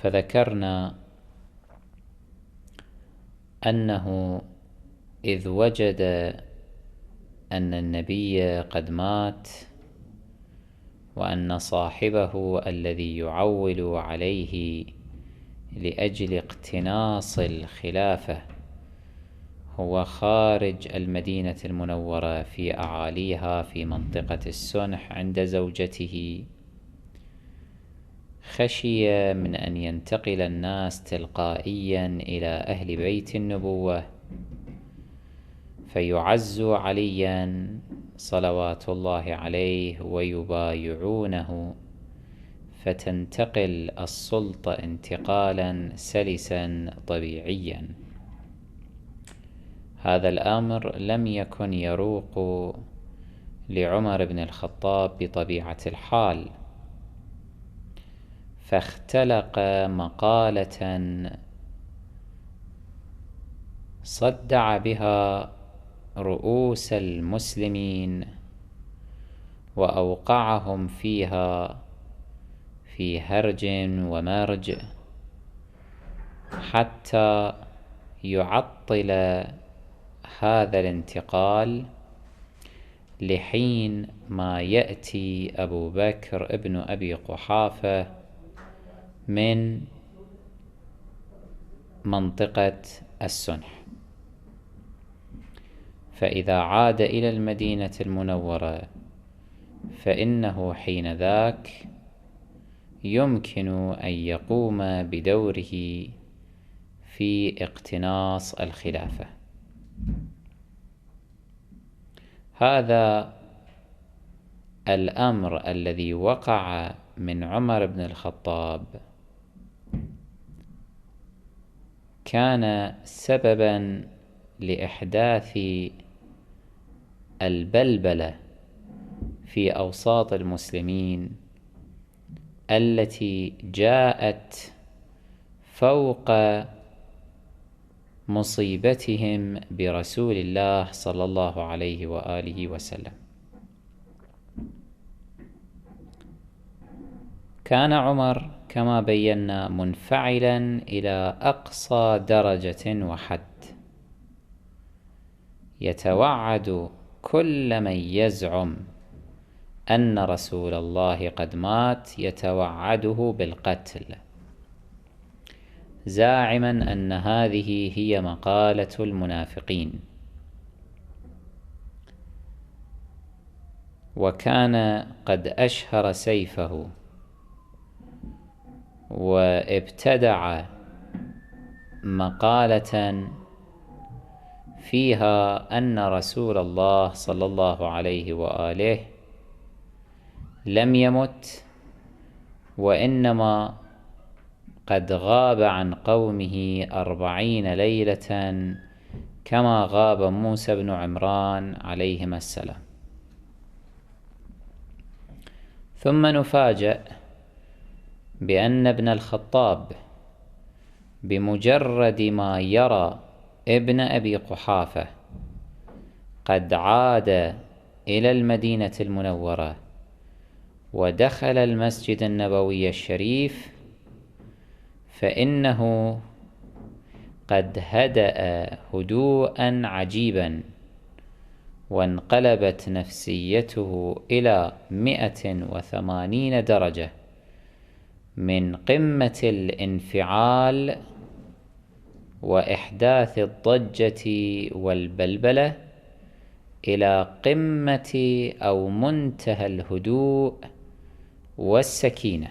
فذكرنا أنه إذ وجد أن النبي قد مات وأن صاحبه الذي يعول عليه لأجل اقتناص الخلافة هو خارج المدينة المنورة في أعاليها في منطقة السنح عند زوجته، خشي من أن ينتقل الناس تلقائيا إلى أهل بيت النبوة فيعز عليا صلوات الله عليه ويبايعونه، فتنتقل السلطة انتقالا سلسا طبيعيا. هذا الأمر لم يكن يروق لعمر بن الخطاب بطبيعة الحال، فاختلق مقالة صدع بها رؤوس المسلمين وأوقعهم فيها في هرج ومرج حتى يعطل هذا الانتقال لحين ما يأتي أبو بكر ابن أبي قحافة من منطقة السنح. فإذا عاد إلى المدينة المنورة فإنه حينذاك يمكن أن يقوم بدوره في اقتناص الخلافة. هذا الأمر الذي وقع من عمر بن الخطاب كان سببا لإحداث البلبلة في أوساط المسلمين التي جاءت فوق مصيبتهم برسول الله صلى الله عليه وآله وسلم. كان عمر كما بينا منفعلا إلى أقصى درجة وحد، يتوعد كل من يزعم أن رسول الله قد مات يتوعده بالقتل، زاعما أن هذه هي مقالة المنافقين. وكان قد أشهر سيفه وابتدع مقالة فيها أن رسول الله صلى الله عليه وآله لم يمت، وإنما قد غاب عن قومه 40 ليلة كما غاب موسى بن عمران عليهما السلام. ثم نفاجأ بأن ابن الخطاب بمجرد ما يرى ابن أبي قحافة قد عاد إلى المدينة المنورة ودخل المسجد النبوي الشريف فإنه قد هدأ هدوءا عجيبا، وانقلبت نفسيته إلى 180 درجة من قمة الانفعال وإحداث الضجة والبلبلة إلى قمة أو منتهى الهدوء والسكينة،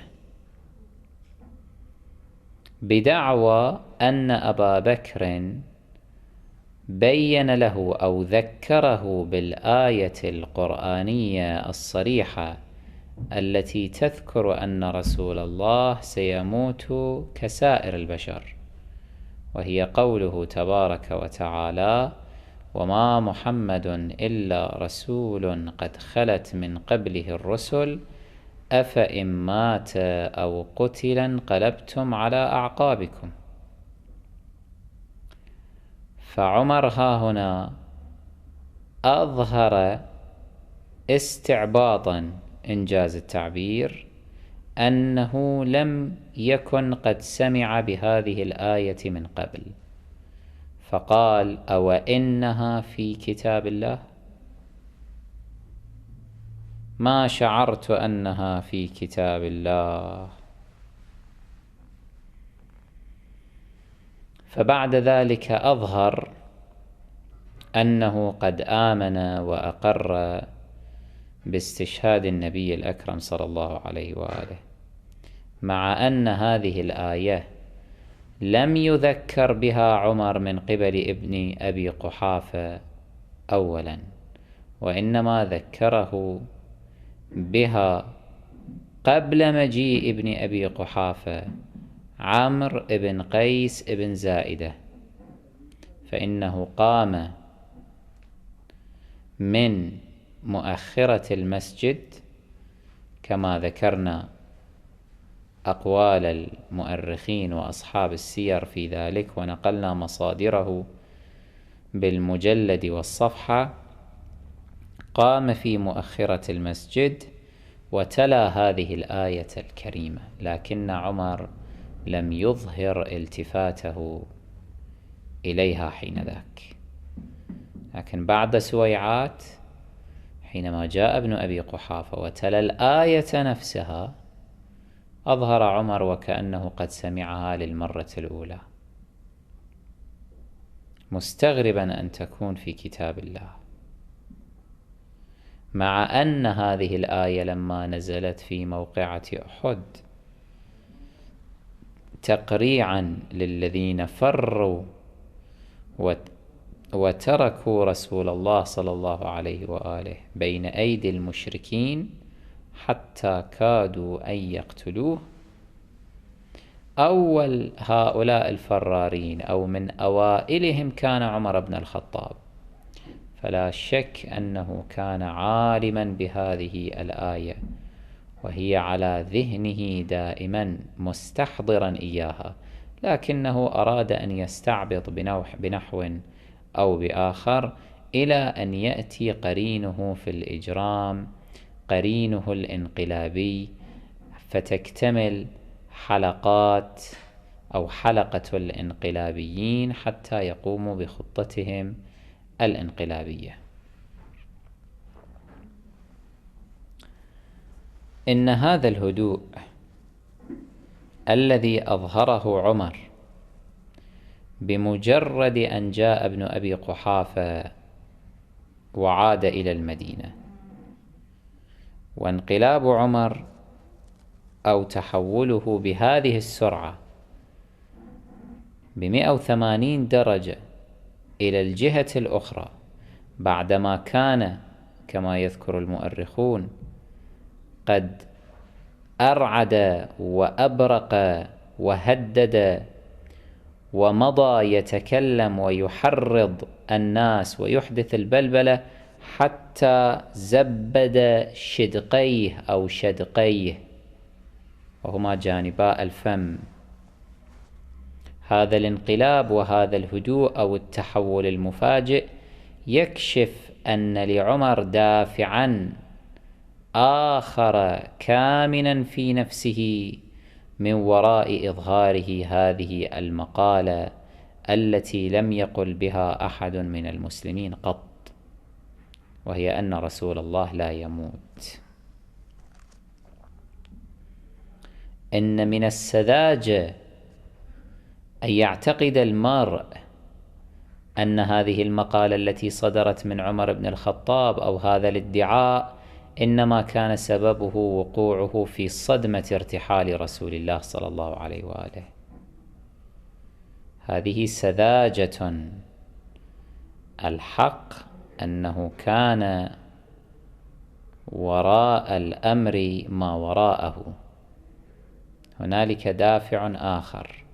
بدعوى أن أبا بكر بين له أو ذكره بالآية القرآنية الصريحة التي تذكر أن رسول الله سيموت كسائر البشر، وهي قوله تبارك وتعالى: وما محمد إلا رسول قد خلت من قبله الرسل أفإن مات أو قتل انقلبتم على أعقابكم. فعمر هنا أظهر استعباطا إنجاز التعبير أنه لم يكن قد سمع بهذه الآية من قبل، فقال: أو إنها في كتاب الله؟ ما شعرت أنها في كتاب الله. فبعد ذلك أظهر أنه قد آمن وأقر باستشهاد النبي الأكرم صلى الله عليه وآله، مع أن هذه الآية لم يذكر بها عمر من قبل ابن أبي قحافة أولا، وإنما ذكره بها قبل مجيء ابن أبي قحافة عمرو بن قيس بن زائدة، فإنه قام من مؤخرة المسجد كما ذكرنا أقوال المؤرخين وأصحاب السير في ذلك، ونقلنا مصادره بالمجلد والصفحة. قام في مؤخرة المسجد وتلا هذه الآية الكريمة، لكن عمر لم يظهر التفاته إليها حينذاك. لكن بعد سويعات حينما جاء ابن أبي قحافة وتلا الآية نفسها، أظهر عمر وكأنه قد سمعها للمرة الأولى، مستغربا أن تكون في كتاب الله، مع أن هذه الآية لما نزلت في موقعة أحد تقريعا للذين فروا وتركوا رسول الله صلى الله عليه وآله بين أيدي المشركين حتى كادوا أن يقتلوه، أول هؤلاء الفرارين أو من أوائلهم كان عمر بن الخطاب، فلا شك أنه كان عالما بهذه الآية وهي على ذهنه دائما مستحضرا إياها، لكنه أراد أن يستعبط بنحو أو بآخر إلى أن يأتي قرينه في الإجرام، قرينه الانقلابي، فتكتمل حلقات أو حلقة الانقلابيين حتى يقوموا بخطتهم الانقلابية. إن هذا الهدوء الذي أظهره عمر بمجرد أن جاء ابن أبي قحافة وعاد إلى المدينة، وانقلاب عمر أو تحوله بهذه السرعة ب180 درجة إلى الجهة الأخرى، بعدما كان كما يذكر المؤرخون قد أرعد وأبرق وهدد ومضى يتكلم ويحرض الناس ويحدث البلبلة حتى زبد شدقيه أو شدقيه وهما جانبا الفم. هذا الانقلاب وهذا الهدوء أو التحول المفاجئ يكشف أن لعمر دافعا آخر كامنا في نفسه من وراء إظهاره هذه المقالة التي لم يقل بها أحد من المسلمين قط، وهي أن رسول الله لا يموت. إن من السذاجة أن يعتقد المرء أن هذه المقالة التي صدرت من عمر بن الخطاب أو هذا الادعاء إنما كان سببه وقوعه في صدمة ارتحال رسول الله صلى الله عليه وآله. هذه سذاجة. الحق أنه كان وراء الأمر ما وراءه، هنالك دافع آخر،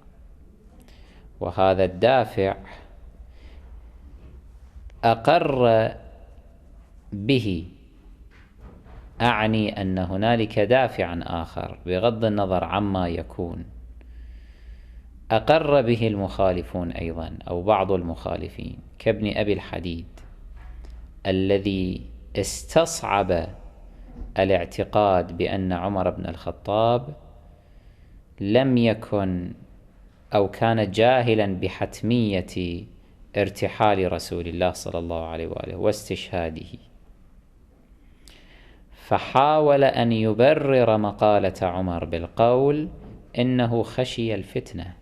وهذا الدافع أقر به، أعني أن هنالك دافعا آخر بغض النظر عما يكون أقر به المخالفون أيضا أو بعض المخالفين كابن أبي الحديد الذي استصعب الاعتقاد بأن عمر بن الخطاب لم يكن أو كان جاهلا بحتمية ارتحال رسول الله صلى الله عليه وآله واستشهاده، فحاول أن يبرر مقالة عمر بالقول إنه خشي الفتنة،